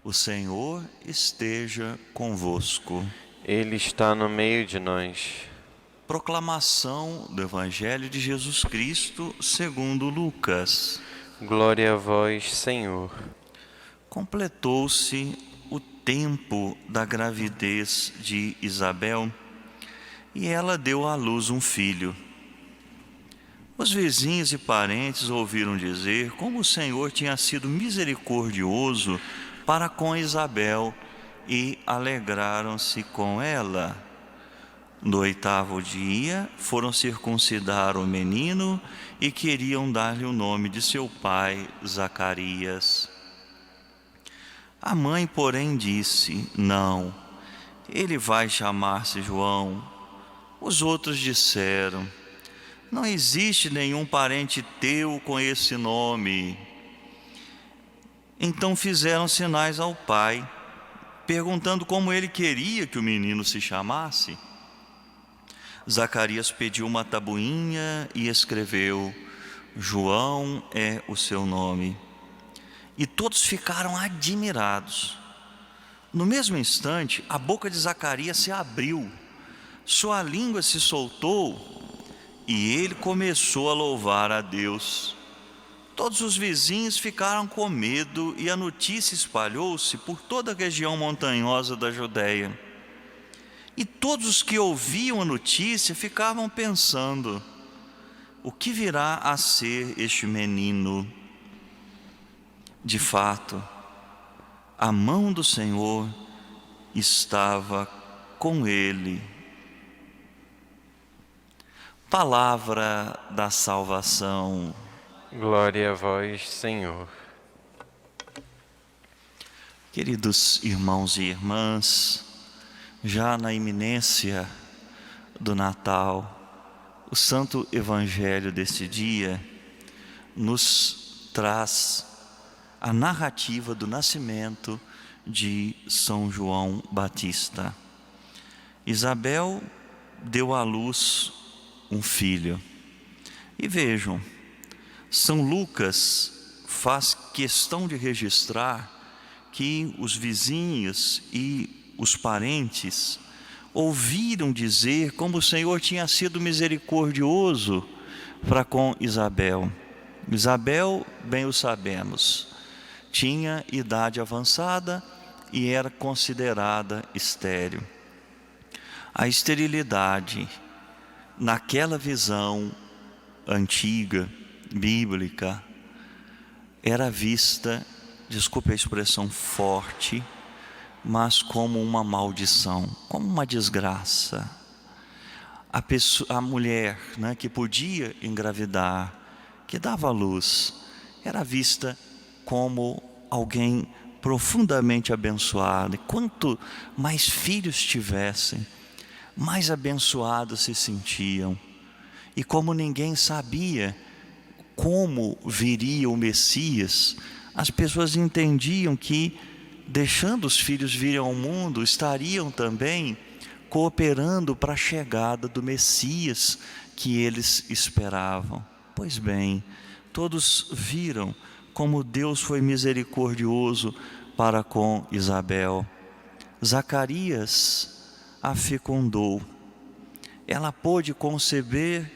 O Senhor esteja convosco. Ele está no meio de nós. Proclamação do Evangelho de Jesus Cristo segundo Lucas. Glória a vós, Senhor. Completou-se o tempo da gravidez de Isabel e ela deu à luz um filho. Os vizinhos e parentes ouviram dizer como o Senhor tinha sido misericordioso para com Isabel e alegraram-se com ela. No 8º dia, foram circuncidar o menino e queriam dar-lhe o nome de seu pai, Zacarias. A mãe, porém, disse: não, ele vai chamar-se João. Os outros disseram: não existe nenhum parente teu com esse nome. Então fizeram sinais ao pai, perguntando como ele queria que o menino se chamasse. Zacarias pediu uma tabuinha e escreveu: João é o seu nome. E todos ficaram admirados. No mesmo instante, a boca de Zacarias se abriu, sua língua se soltou e ele começou a louvar a Deus. Todos os vizinhos ficaram com medo e a notícia espalhou-se por toda a região montanhosa da Judéia. E todos os que ouviam a notícia ficavam pensando: o que virá a ser este menino? De fato, a mão do Senhor estava com ele. Palavra da salvação. Glória a vós, Senhor. Queridos irmãos e irmãs, já na iminência do Natal, o Santo Evangelho desse dia nos traz a narrativa do nascimento de São João Batista. Isabel deu à luz um filho. E vejam, São Lucas faz questão de registrar que os vizinhos e os parentes ouviram dizer como o Senhor tinha sido misericordioso para com Isabel. Isabel, bem o sabemos, tinha idade avançada e era considerada estéril. A esterilidade, naquela visão antiga, bíblica, era vista, desculpe a expressão forte, mas como uma maldição, como uma desgraça. A mulher, que podia engravidar, que dava à luz, era vista como alguém profundamente abençoado. E quanto mais filhos tivessem, mais abençoados se sentiam. E como ninguém sabia como viria o Messias, as pessoas entendiam que, deixando os filhos virem ao mundo, estariam também cooperando para a chegada do Messias que eles esperavam. Pois bem, todos viram como Deus foi misericordioso para com Isabel. Zacarias a fecundou. Ela pôde conceber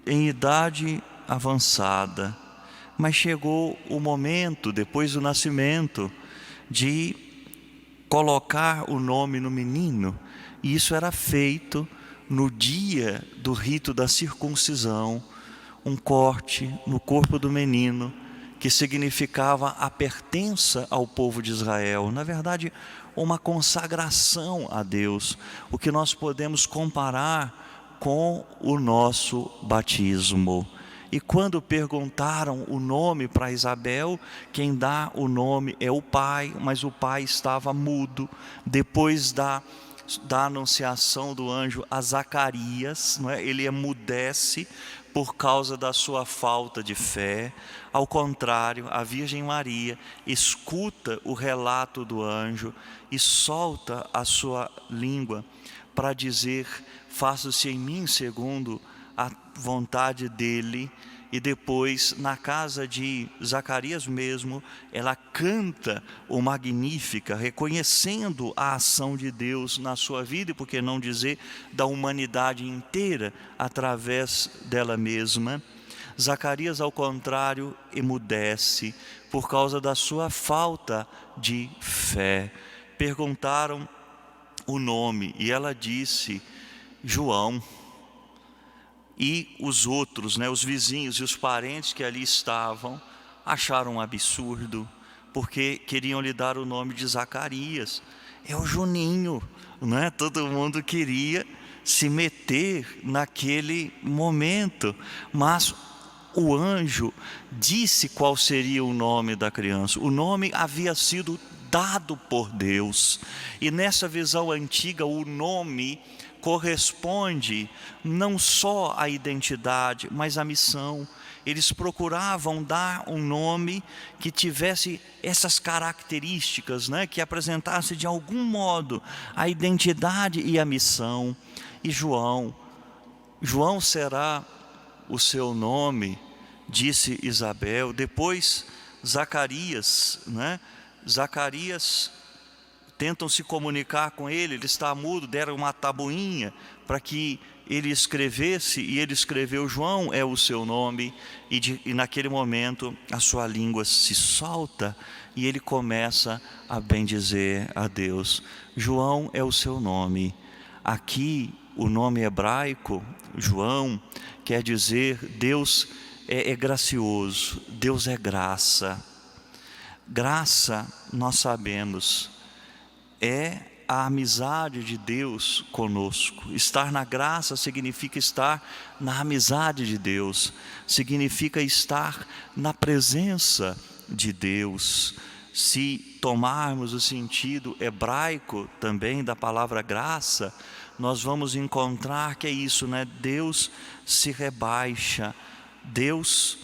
em idade avançada, mas chegou o momento, depois do nascimento, de colocar o nome no menino, e isso era feito no dia do rito da circuncisão, um corte no corpo do menino, que significava a pertença ao povo de Israel, na verdade, uma consagração a Deus, o que nós podemos comparar com o nosso batismo. E quando perguntaram o nome para Isabel, quem dá o nome é o pai, mas o pai estava mudo. Depois da anunciação do anjo a Zacarias, ele emudece por causa da sua falta de fé. Ao contrário, a Virgem Maria escuta o relato do anjo e solta a sua língua para dizer: faça-se em mim segundo a vontade dele. e depois na casa de Zacarias mesmo, ela canta o Magnífica, reconhecendo a ação de Deus na sua vida, e por que não dizer da humanidade inteira através dela mesma. Zacarias, ao contrário, emudece por causa da sua falta de fé. Perguntaram o nome e ela disse João. E os outros, os vizinhos e os parentes que ali estavam, acharam um absurdo, porque queriam lhe dar o nome de Zacarias. É o Juninho, Todo mundo queria se meter naquele momento, mas o anjo disse qual seria o nome da criança. O nome havia sido dado por Deus, e nessa visão antiga o nome corresponde não só à identidade, mas à missão. Eles procuravam dar um nome que tivesse essas características, que apresentasse de algum modo a identidade e a missão. E João será o seu nome, disse Isabel. Depois Zacarias, Zacarias tentam se comunicar com ele está mudo, deram uma tabuinha para que ele escrevesse, e ele escreveu João é o seu nome, e naquele momento a sua língua se solta e ele começa a bendizer a Deus. João é o seu nome. Aqui o nome hebraico, João, quer dizer Deus é gracioso, Deus é graça. Graça, nós sabemos, é a amizade de Deus conosco. Estar na graça significa estar na amizade de Deus, significa estar na presença de Deus. Se tomarmos o sentido hebraico também da palavra graça, nós vamos encontrar que é isso, Deus se rebaixa, Deus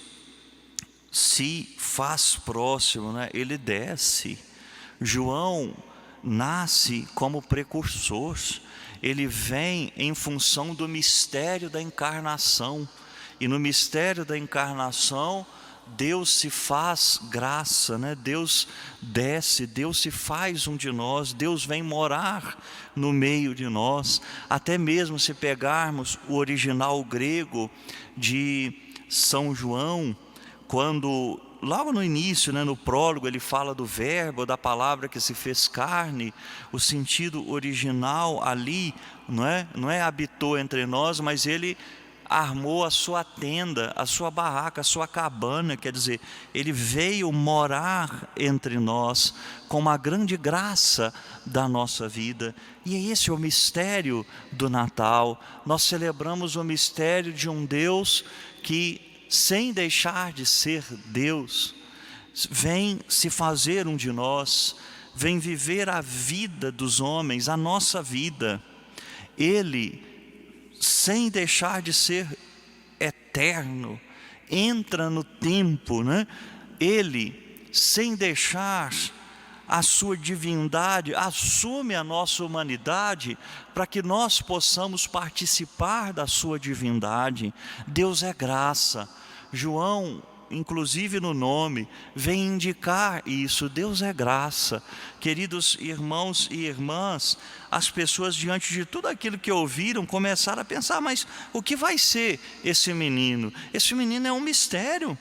se faz próximo, Ele desce. João nasce como precursor, ele vem em função do mistério da encarnação, e no mistério da encarnação Deus se faz graça, Deus desce, Deus se faz um de nós, Deus vem morar no meio de nós. Até mesmo se pegarmos o original grego de São João, quando logo no início, no prólogo, ele fala do verbo, da palavra que se fez carne. O sentido original ali, não é habitou entre nós, mas ele armou a sua tenda, a sua barraca, a sua cabana, quer dizer, ele veio morar entre nós com uma grande graça da nossa vida. E esse é o mistério do Natal. Nós celebramos o mistério de um Deus que, sem deixar de ser Deus, vem se fazer um de nós, vem viver a vida dos homens, a nossa vida. Ele, sem deixar de ser eterno, entra no tempo, Ele, sem deixar a sua divindade, assume a nossa humanidade para que nós possamos participar da sua divindade. Deus é graça. João, inclusive no nome, vem indicar isso. Deus é graça. Queridos irmãos e irmãs, as pessoas, diante de tudo aquilo que ouviram, começaram a pensar: mas o que vai ser esse menino? Esse menino é um mistério.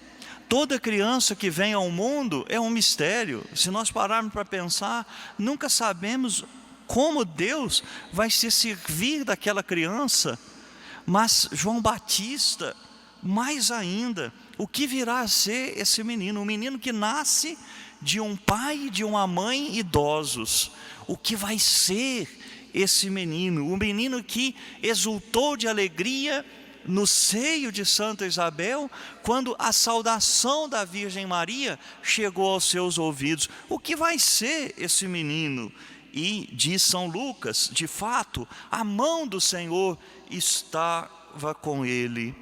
Toda criança que vem ao mundo é um mistério. Se nós pararmos para pensar, nunca sabemos como Deus vai se servir daquela criança. Mas João Batista, mais ainda, o que virá a ser esse menino? Um menino que nasce de um pai e de uma mãe idosos. O que vai ser esse menino? O menino que exultou de alegria no seio de Santa Isabel, quando a saudação da Virgem Maria chegou aos seus ouvidos. O que vai ser esse menino? E diz São Lucas, de fato, a mão do Senhor estava com ele.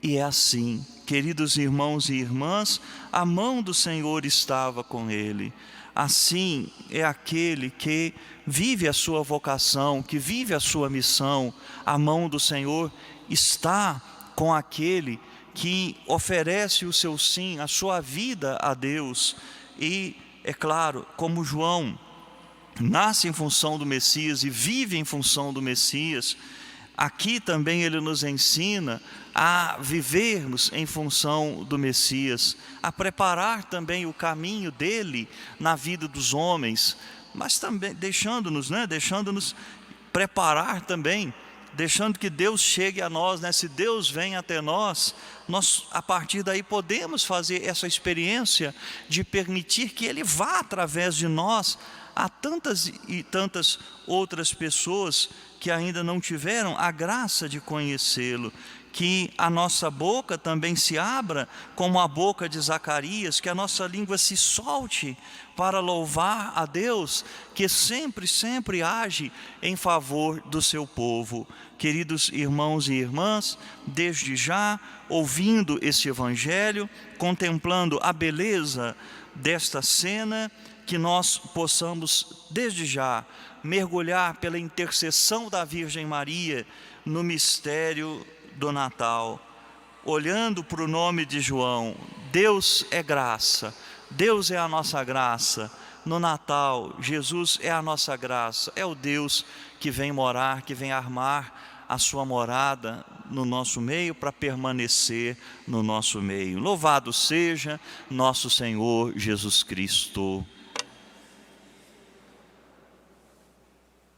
E é assim, queridos irmãos e irmãs, a mão do Senhor estava com ele. Assim é aquele que vive a sua vocação, que vive a sua missão. A mão do Senhor está com aquele que oferece o seu sim, a sua vida a Deus. E, é claro, como João nasce em função do Messias e vive em função do Messias, aqui também ele nos ensina a vivermos em função do Messias, a preparar também o caminho dele na vida dos homens, mas também deixando-nos preparar também, deixando que Deus chegue a nós, Se Deus vem até nós, nós a partir daí podemos fazer essa experiência de permitir que Ele vá através de nós a tantas e tantas outras pessoas que ainda não tiveram a graça de conhecê-lo. Que a nossa boca também se abra como a boca de Zacarias, que a nossa língua se solte para louvar a Deus, que sempre, sempre age em favor do seu povo. Queridos irmãos e irmãs, desde já, ouvindo esse Evangelho, contemplando a beleza desta cena, que nós possamos, desde já, mergulhar pela intercessão da Virgem Maria no mistério do Natal, olhando para o nome de João. Deus é graça, Deus é a nossa graça. No Natal, Jesus é a nossa graça, é o Deus que vem morar, que vem armar a sua morada no nosso meio para permanecer no nosso meio. Louvado seja nosso Senhor Jesus Cristo.